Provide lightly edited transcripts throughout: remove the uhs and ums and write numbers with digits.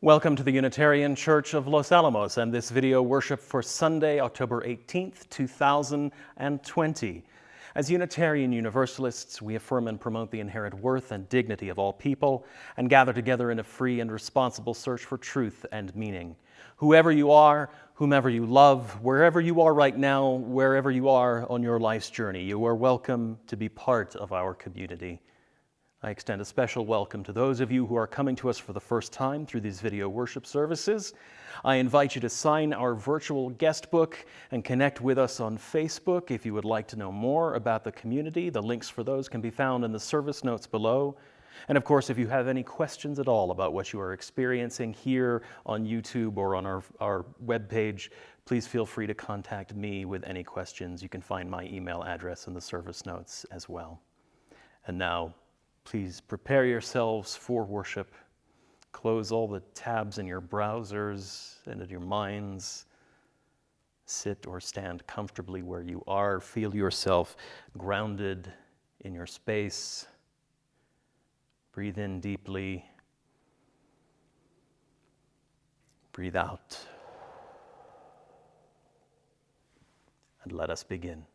Welcome to the Unitarian Church of Los Alamos and this video worship for Sunday, October 18th, 2020. As Unitarian Universalists, we affirm and promote the inherent worth and dignity of all people and gather together in a free and responsible search for truth and meaning. Whoever you are, whomever you love, wherever you are right now, wherever you are on your life's journey, you are welcome to be part of our community. I extend a special welcome to those of you who are coming to us for the first time through these video worship services. I invite you to sign our virtual guest book and connect with us on Facebook if you would like to know more about the community. The links for those can be found in the service notes below. And of course, if you have any questions at all about what you are experiencing here on YouTube or on our webpage, please feel free to contact me with any questions. You can find my email address in the service notes as well. And now, please prepare yourselves for worship. Close all the tabs in your browsers and in your minds. Sit or stand comfortably where you are. Feel yourself grounded in your space. Breathe in deeply. Breathe out. And let us begin.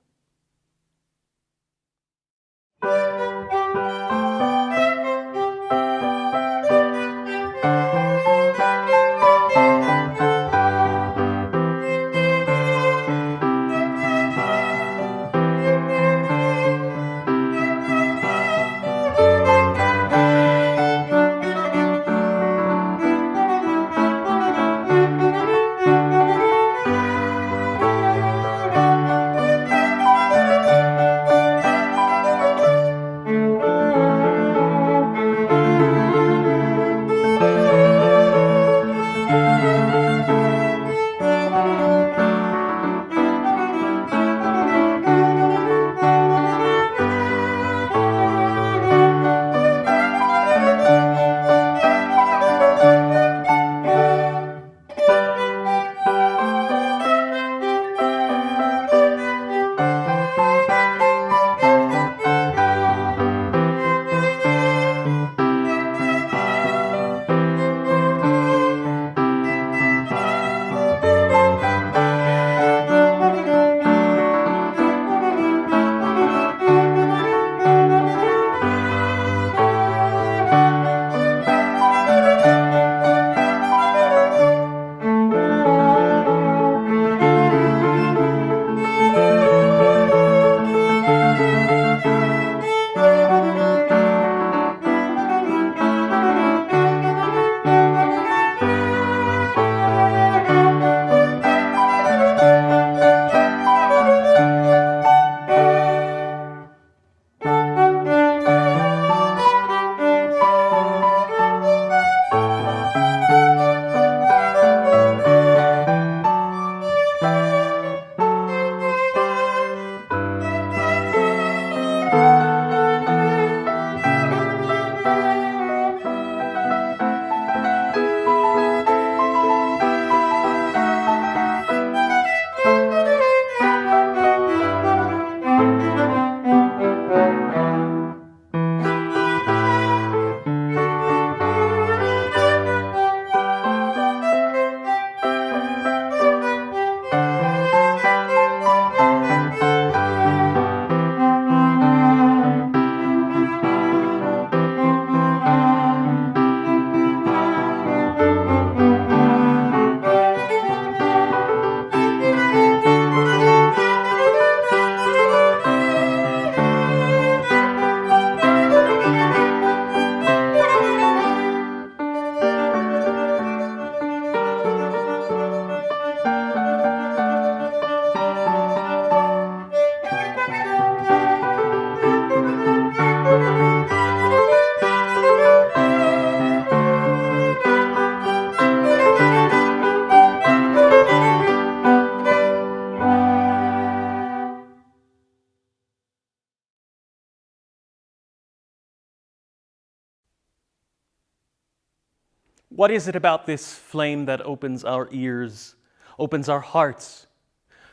What is it about this flame that opens our ears, opens our hearts?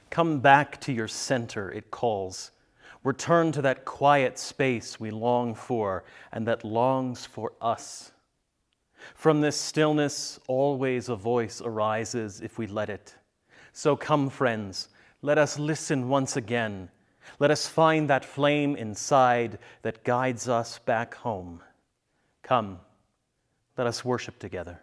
Come back to your center, it calls. Return to that quiet space we long for and that longs for us. From this stillness, always a voice arises if we let it. So come, friends, let us listen once again. Let us find that flame inside that guides us back home. Come, let us worship together.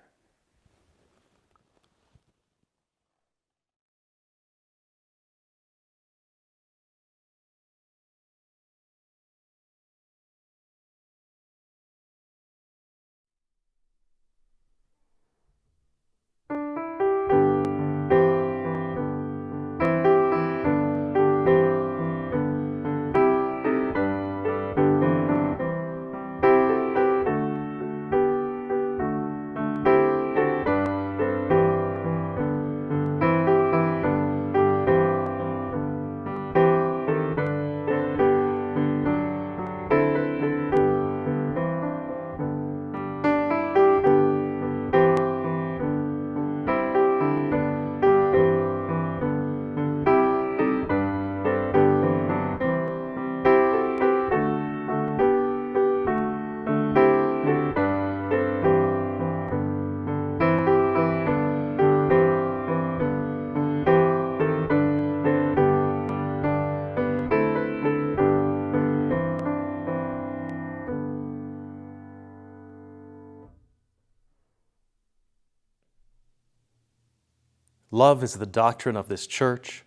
Love is the doctrine of this church,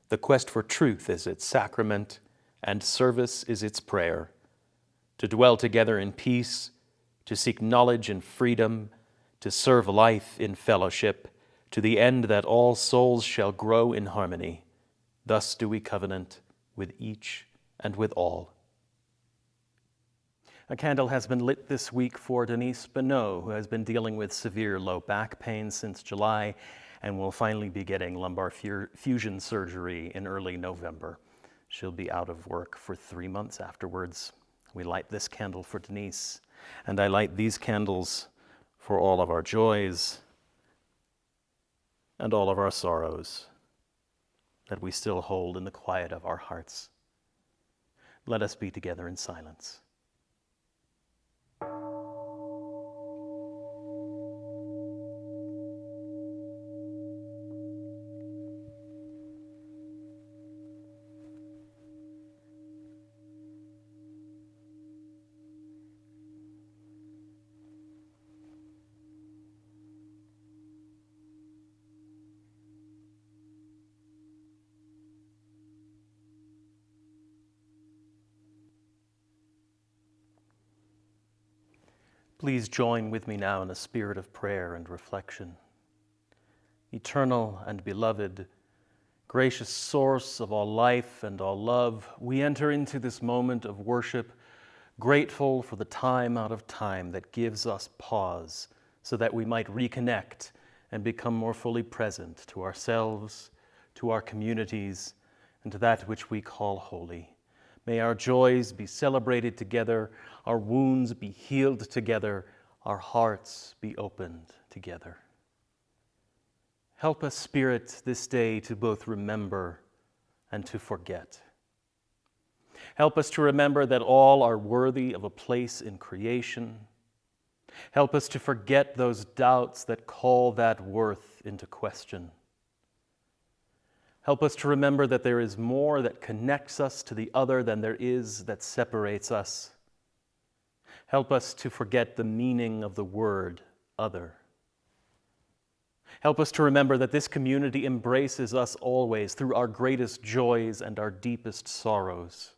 the quest for truth is its sacrament, and service is its prayer. To dwell together in peace, to seek knowledge in freedom, to serve life in fellowship, to the end that all souls shall grow in harmony. Thus do we covenant with each and with all. A candle has been lit this week for Denise Benoit, who has been dealing with severe low back pain since July and will finally be getting lumbar fusion surgery in early November. She'll be out of work for 3 months afterwards. We light this candle for Denise, and I light these candles for all of our joys and all of our sorrows that we still hold in the quiet of our hearts. Let us be together in silence. Please join with me now in a spirit of prayer and reflection. Eternal and beloved, gracious source of all life and all love, we enter into this moment of worship grateful for the time out of time that gives us pause so that we might reconnect and become more fully present to ourselves, to our communities, and to that which we call holy. May our joys be celebrated together, our wounds be healed together, our hearts be opened together. Help us, Spirit, this day to both remember and to forget. Help us to remember that all are worthy of a place in creation. Help us to forget those doubts that call that worth into question. Help us to remember that there is more that connects us to the other than there is that separates us. Help us to forget the meaning of the word other. Help us to remember that this community embraces us always through our greatest joys and our deepest sorrows.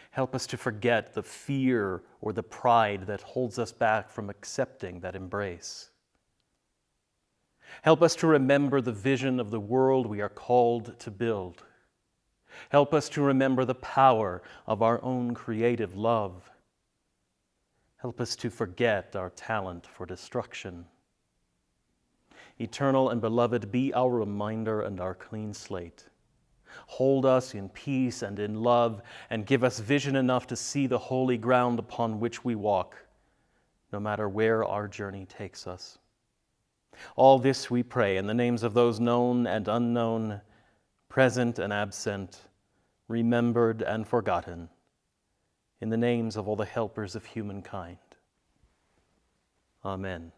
Help us to forget the fear or the pride that holds us back from accepting that embrace. Help us to remember the vision of the world we are called to build. Help us to remember the power of our own creative love. Help us to forget our talent for destruction. Eternal and beloved, be our reminder and our clean slate. Hold us in peace and in love, and give us vision enough to see the holy ground upon which we walk, no matter where our journey takes us. All this we pray in the names of those known and unknown, present and absent, remembered and forgotten, in the names of all the helpers of humankind. Amen.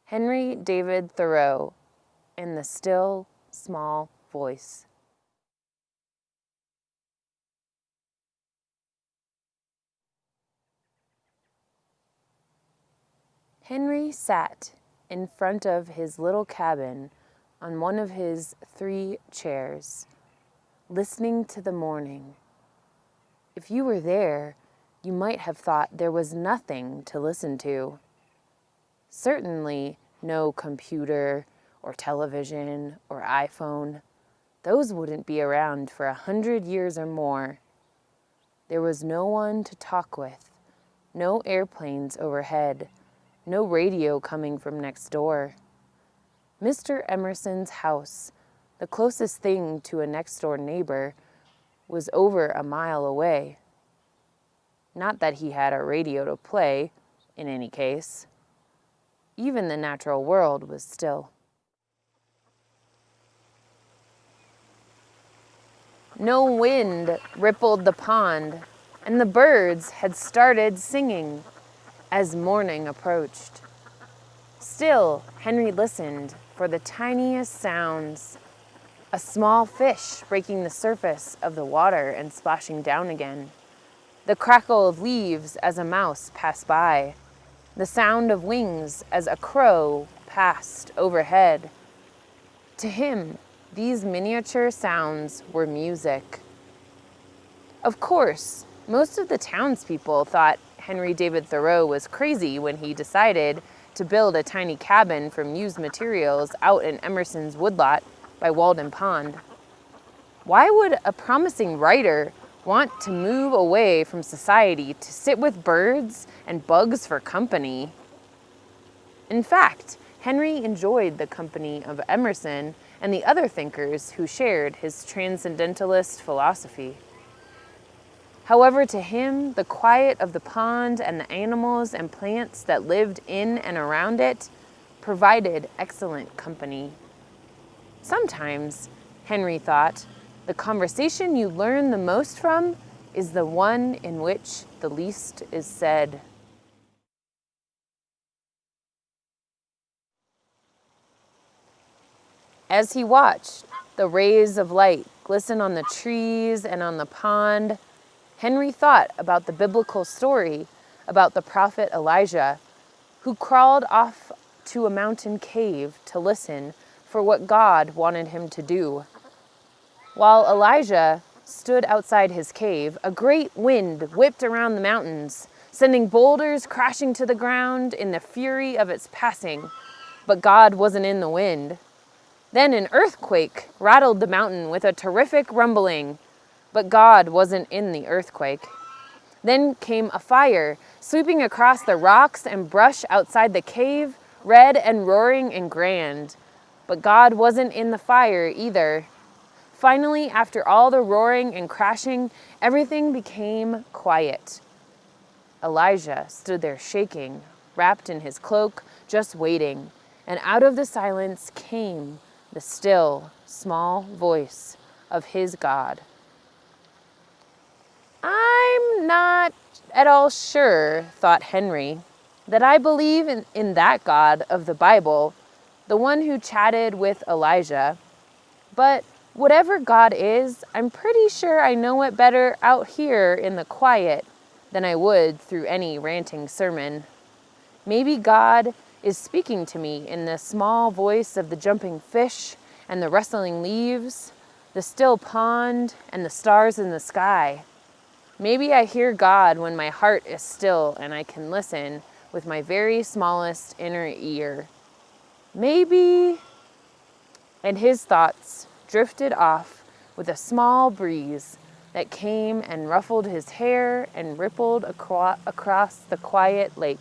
Henry David Thoreau, in the still, small voice. Henry sat in front of his little cabin on one of his 3 chairs, listening to the morning. If you were there, you might have thought there was nothing to listen to. Certainly no computer or television or iPhone. Those wouldn't be around for 100 years or more. There was no one to talk with, no airplanes overhead, no radio coming from next door. Mr. Emerson's house, the closest thing to a next-door neighbor, was over a mile away. Not that he had a radio to play, in any case. Even the natural world was still. No wind rippled the pond, and the birds had started singing as morning approached. Still, Henry listened for the tiniest sounds. A small fish breaking the surface of the water and splashing down again. The crackle of leaves as a mouse passed by. The sound of wings as a crow passed overhead. To him, these miniature sounds were music. Of course, most of the townspeople thought Henry David Thoreau was crazy when he decided to build a tiny cabin from used materials out in Emerson's woodlot by Walden Pond. Why would a promising writer want to move away from society to sit with birds and bugs for company? In fact, Henry enjoyed the company of Emerson and the other thinkers who shared his transcendentalist philosophy. However, to him, the quiet of the pond and the animals and plants that lived in and around it provided excellent company. Sometimes, Henry thought, the conversation you learn the most from is the one in which the least is said. As he watched the rays of light glisten on the trees and on the pond, Henry thought about the biblical story about the prophet Elijah, who crawled off to a mountain cave to listen for what God wanted him to do. While Elijah stood outside his cave, a great wind whipped around the mountains, sending boulders crashing to the ground in the fury of its passing. But God wasn't in the wind. Then an earthquake rattled the mountain with a terrific rumbling, but God wasn't in the earthquake. Then came a fire, sweeping across the rocks and brush outside the cave, red and roaring and grand. But God wasn't in the fire either. Finally, after all the roaring and crashing, everything became quiet. Elijah stood there shaking, wrapped in his cloak, just waiting. And out of the silence came the still, small voice of his God. I'm not at all sure, thought Henry, that I believe in that God of the Bible, the one who chatted with Elijah. But whatever God is, I'm pretty sure I know it better out here in the quiet than I would through any ranting sermon. Maybe God is speaking to me in the small voice of the jumping fish and the rustling leaves, the still pond and the stars in the sky. Maybe I hear God when my heart is still and I can listen with my very smallest inner ear. Maybe... And his thoughts drifted off with a small breeze that came and ruffled his hair and rippled across the quiet lake.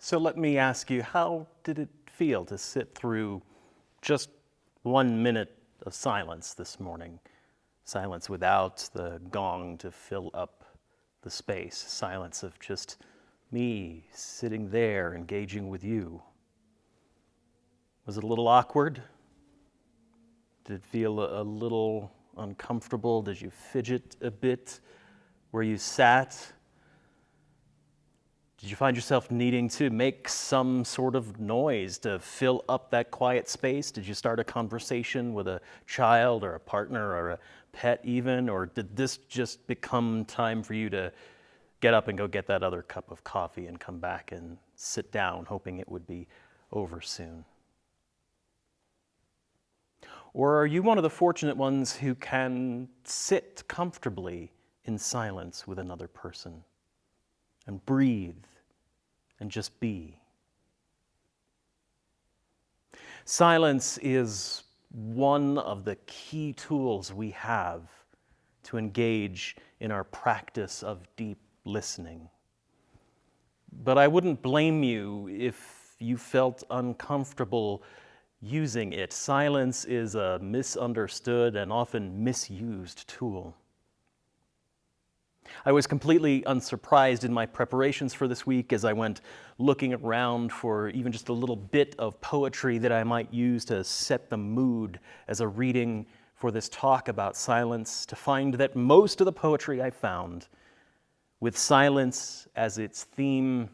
So let me ask you, how did it feel to sit through just 1 minute of silence this morning? Silence without the gong to fill up the space. Silence of just me sitting there engaging with you. Was it a little awkward? Did it feel a little uncomfortable? Did you fidget a bit where you sat? Did you find yourself needing to make some sort of noise to fill up that quiet space? Did you start a conversation with a child or a partner or a pet even? Or did this just become time for you to get up and go get that other cup of coffee and come back and sit down, hoping it would be over soon? Or are you one of the fortunate ones who can sit comfortably in silence with another person and breathe and just be? Silence is one of the key tools we have to engage in our practice of deep listening. But I wouldn't blame you if you felt uncomfortable using it. Silence is a misunderstood and often misused tool. I was completely unsurprised in my preparations for this week as I went looking around for even just a little bit of poetry that I might use to set the mood as a reading for this talk about silence, to find that most of the poetry I found, with silence as its theme,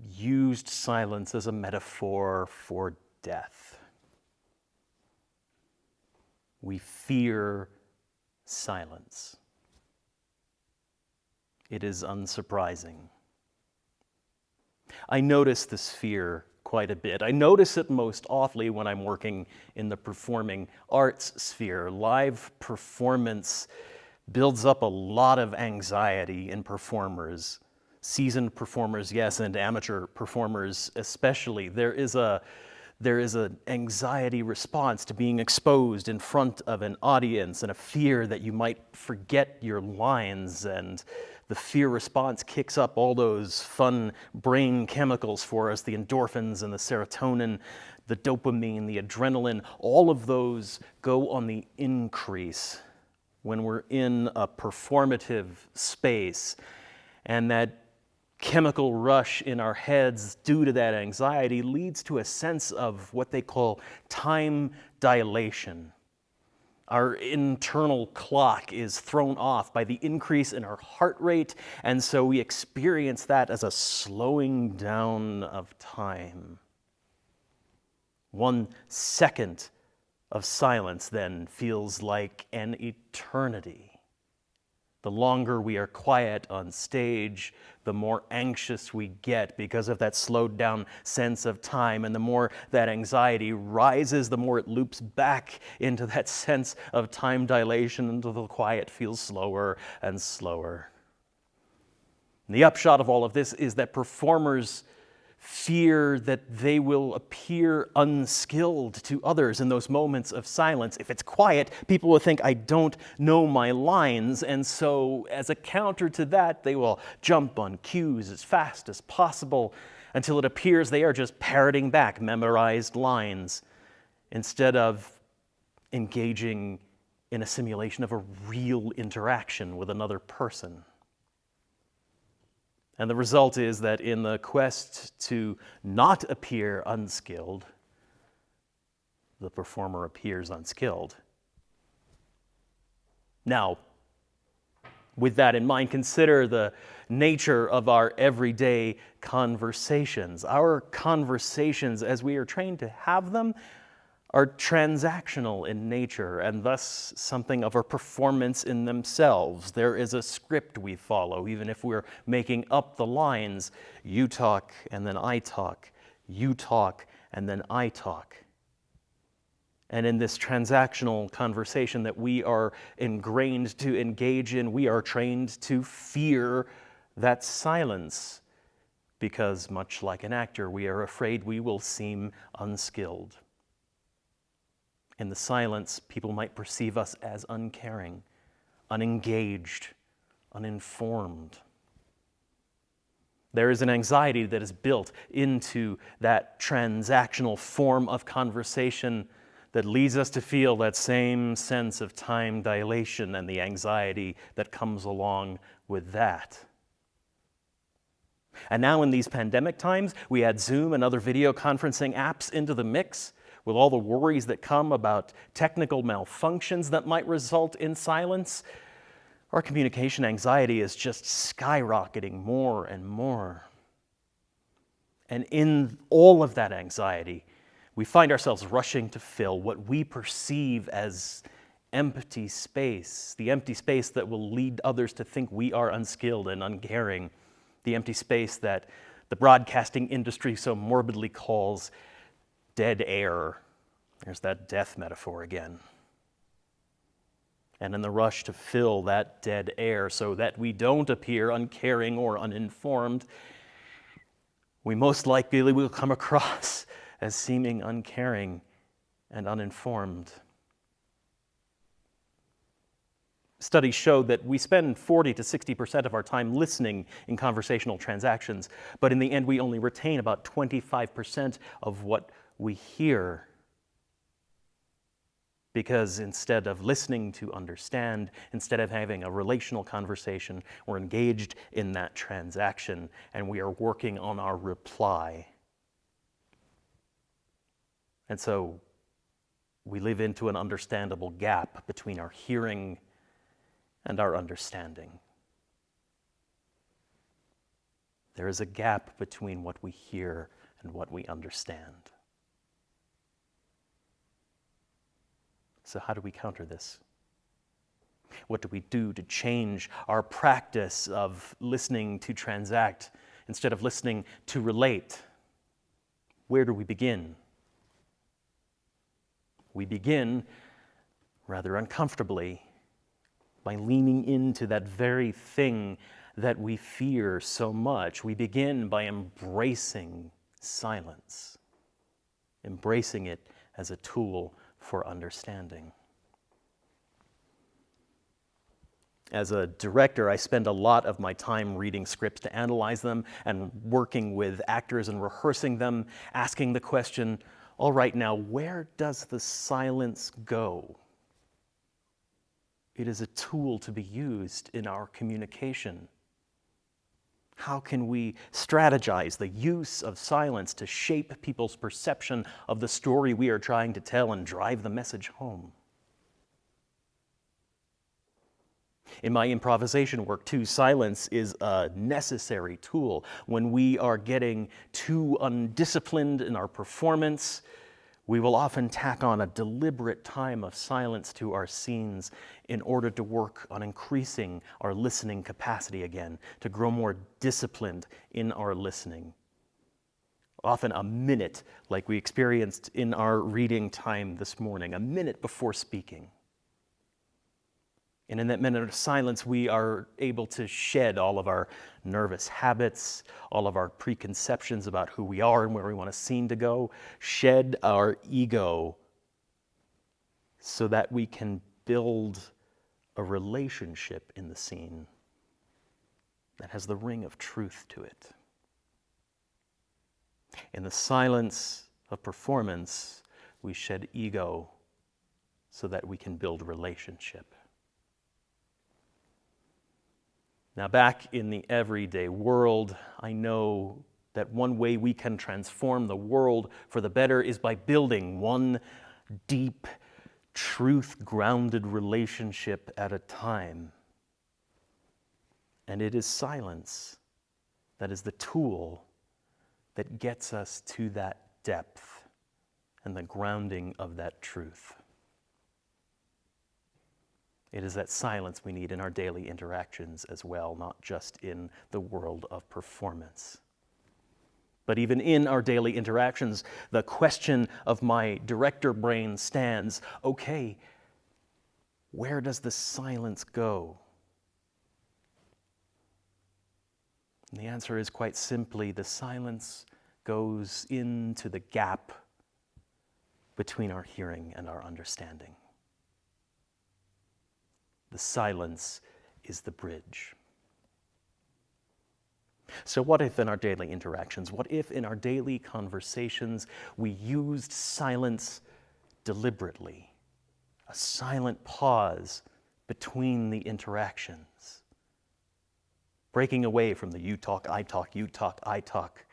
used silence as a metaphor for death. We fear silence. It is unsurprising. I notice this fear quite a bit. I notice it most awfully when I'm working in the performing arts sphere. Live performance builds up a lot of anxiety in performers. Seasoned performers, yes, and amateur performers especially. There is an anxiety response to being exposed in front of an audience and a fear that you might forget your lines, and the fear response kicks up all those fun brain chemicals for us, the endorphins and the serotonin, the dopamine, the adrenaline. All of those go on the increase when we're in a performative space, and that chemical rush in our heads due to that anxiety leads to a sense of what they call time dilation. Our internal clock is thrown off by the increase in our heart rate, and so we experience that as a slowing down of time. 1 second of silence then feels like an eternity. The longer we are quiet on stage, the more anxious we get because of that slowed down sense of time. And the more that anxiety rises, the more it loops back into that sense of time dilation until the quiet feels slower and slower. And the upshot of all of this is that performers fear that they will appear unskilled to others in those moments of silence. If it's quiet, people will think, I don't know my lines, and so as a counter to that, they will jump on cues as fast as possible until it appears they are just parroting back memorized lines instead of engaging in a simulation of a real interaction with another person. And the result is that in the quest to not appear unskilled, the performer appears unskilled. Now, with that in mind, consider the nature of our everyday conversations. Our conversations, as we are trained to have them, are transactional in nature and thus something of a performance in themselves. There is a script we follow, even if we're making up the lines. You talk and then I talk. You talk and then I talk. And in this transactional conversation that we are ingrained to engage in, we are trained to fear that silence because, much like an actor, we are afraid we will seem unskilled. In the silence, people might perceive us as uncaring, unengaged, uninformed. There is an anxiety that is built into that transactional form of conversation that leads us to feel that same sense of time dilation and the anxiety that comes along with that. And now in these pandemic times, we add Zoom and other video conferencing apps into the mix with all the worries that come about technical malfunctions that might result in silence. Our communication anxiety is just skyrocketing more and more. And in all of that anxiety, we find ourselves rushing to fill what we perceive as empty space, the empty space that will lead others to think we are unskilled and uncaring, the empty space that the broadcasting industry so morbidly calls dead air. There's that death metaphor again. And in the rush to fill that dead air so that we don't appear uncaring or uninformed, we most likely will come across as seeming uncaring and uninformed. Studies show that we spend 40 to 60% of our time listening in conversational transactions, but in the end we only retain about 25% of what we hear. Because instead of listening to understand, instead of having a relational conversation, we're engaged in that transaction and we are working on our reply. And so we live into an understandable gap between our hearing and our understanding. There is a gap between what we hear and what we understand. So how do we counter this? What do we do to change our practice of listening to transact instead of listening to relate? Where do we begin? We begin, rather uncomfortably, by leaning into that very thing that we fear so much. We begin by embracing silence, embracing it as a tool for understanding. As a director, I spend a lot of my time reading scripts to analyze them and working with actors and rehearsing them, asking the question, all right, now where does the silence go? It is a tool to be used in our communication. How can we strategize the use of silence to shape people's perception of the story we are trying to tell and drive the message home? In my improvisation work, too, silence is a necessary tool. When we are getting too undisciplined in our performance, we will often tack on a deliberate time of silence to our scenes in order to work on increasing our listening capacity again, to grow more disciplined in our listening. Often a minute, like we experienced in our reading time this morning, a minute before speaking. And in that minute of silence, we are able to shed all of our nervous habits, all of our preconceptions about who we are and where we want a scene to go, shed our ego so that we can build a relationship in the scene that has the ring of truth to it. In the silence of performance, we shed ego so that we can build relationship. Now, back in the everyday world, I know that one way we can transform the world for the better is by building one deep, truth-grounded relationship at a time. And it is silence that is the tool that gets us to that depth and the grounding of that truth. It is that silence we need in our daily interactions as well, not just in the world of performance. But even in our daily interactions, the question of my director brain stands, okay, where does the silence go? And the answer is quite simply, the silence goes into the gap between our hearing and our understanding. The silence is the bridge. So what if in our daily interactions, what if in our daily conversations we used silence deliberately, a silent pause between the interactions, breaking away from the you talk, I talk, you talk, I talk,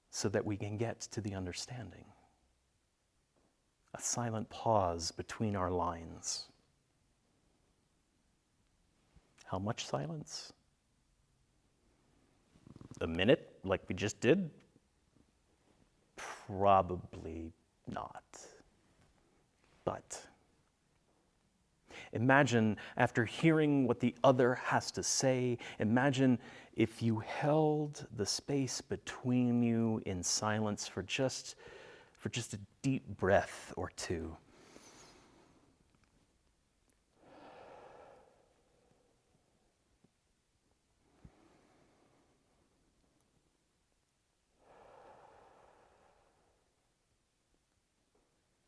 so that we can get to the understanding. A silent pause between our lines. How much silence? A minute, like we just did? Probably not. But imagine after hearing what the other has to say, imagine if you held the space between you in silence for just a deep breath or two.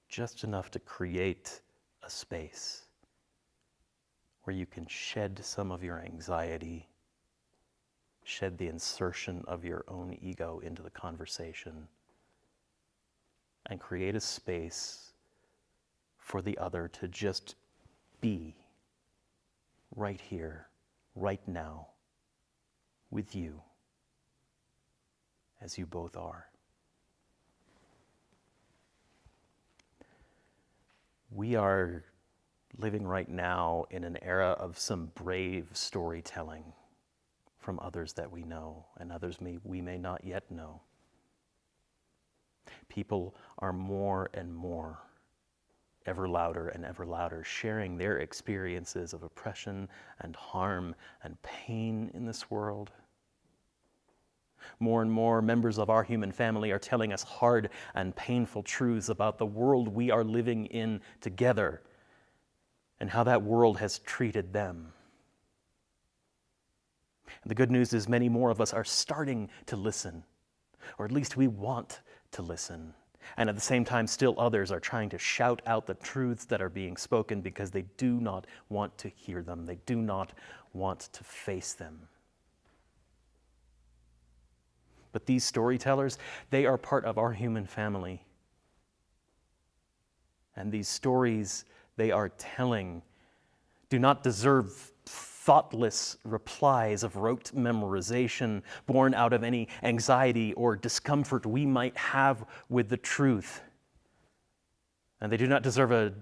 Just enough to create a space where you can shed some of your anxiety, shed the insertion of your own ego into the conversation, and create a space for the other to just be right here, right now, with you, as you both are. We are living right now in an era of some brave storytelling from others that we know and others we may not yet know. People are more and more, ever louder and ever louder, sharing their experiences of oppression and harm and pain in this world. More and more members of our human family are telling us hard and painful truths about the world we are living in together and how that world has treated them. And the good news is many more of us are starting to listen, or at least we want to listen. And at the same time, still others are trying to shout out the truths that are being spoken because they do not want to hear them. They do not want to face them. But these storytellers, they are part of our human family. And these stories they are telling do not deserve thoughtless replies of rote memorization born out of any anxiety or discomfort we might have with the truth. And they do not deserve a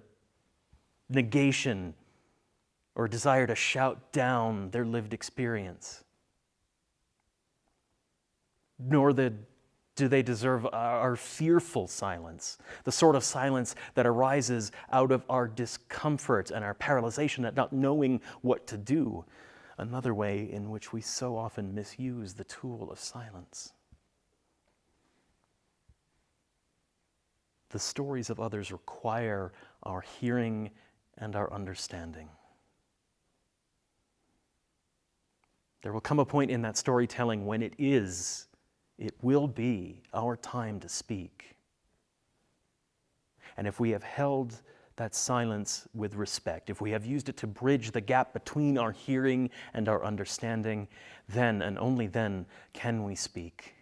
negation or desire to shout down their lived experience. Nor do they deserve our fearful silence, the sort of silence that arises out of our discomfort and our paralyzation at not knowing what to do, another way in which we so often misuse the tool of silence. The stories of others require our hearing and our understanding. There will come a point in that storytelling when it will be our time to speak. And if we have held that silence with respect, if we have used it to bridge the gap between our hearing and our understanding, then and only then can we speak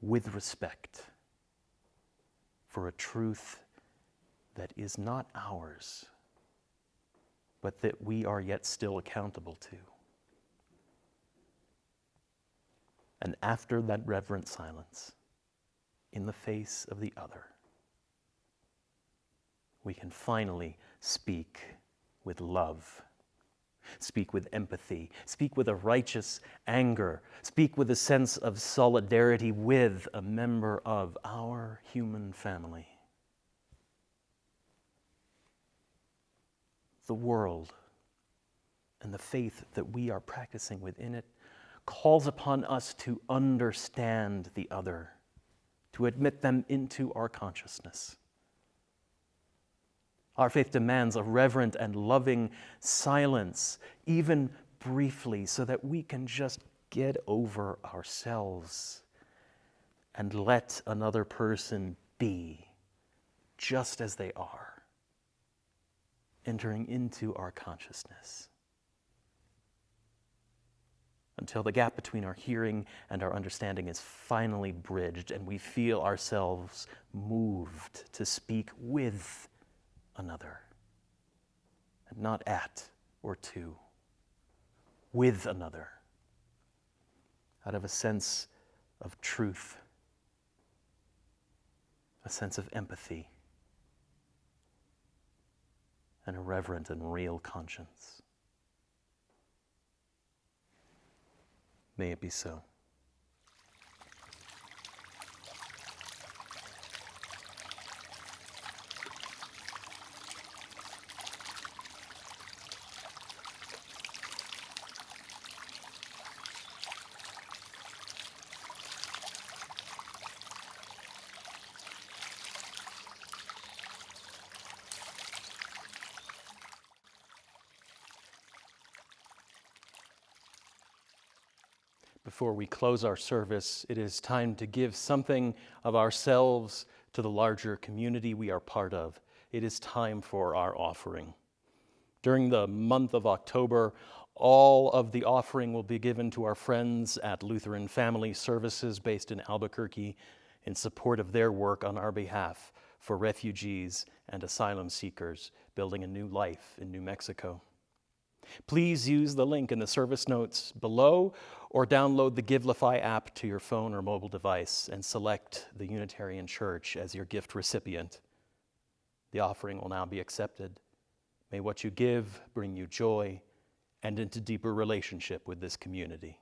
with respect for a truth that is not ours, but that we are yet still accountable to. And after that reverent silence, in the face of the other, we can finally speak with love, speak with empathy, speak with a righteous anger, speak with a sense of solidarity with a member of our human family. The world and the faith that we are practicing within it calls upon us to understand the other, to admit them into our consciousness. Our faith demands a reverent and loving silence, even briefly, so that we can just get over ourselves and let another person be just as they are, entering into our consciousness. until the gap between our hearing and our understanding is finally bridged and we feel ourselves moved to speak with another, and not at or to, with another, out of a sense of truth, a sense of empathy, and a reverent and real conscience. May it be so. Before we close our service, it is time to give something of ourselves to the larger community we are part of. It is time for our offering. During the month of October, all of the offering will be given to our friends at Lutheran Family Services based in Albuquerque in support of their work on our behalf for refugees and asylum seekers building a new life in New Mexico. Please use the link in the service notes below or download the Givelify app to your phone or mobile device and select the Unitarian Church as your gift recipient. The offering will now be accepted. May what you give bring you joy and into deeper relationship with this community.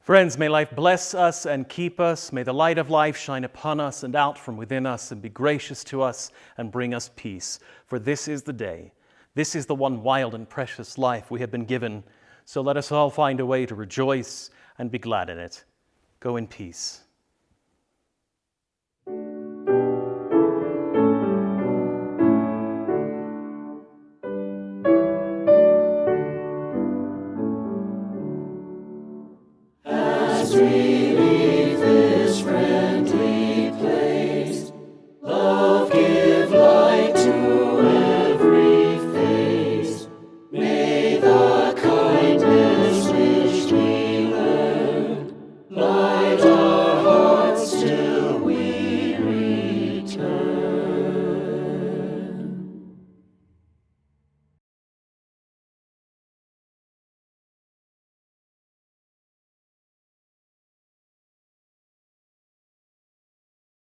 Friends, may life bless us and keep us. May the light of life shine upon us and out from within us and be gracious to us and bring us peace. For this is the day. This is the one wild and precious life we have been given. So let us all find a way to rejoice and be glad in it. Go in peace. May the kindness which my God.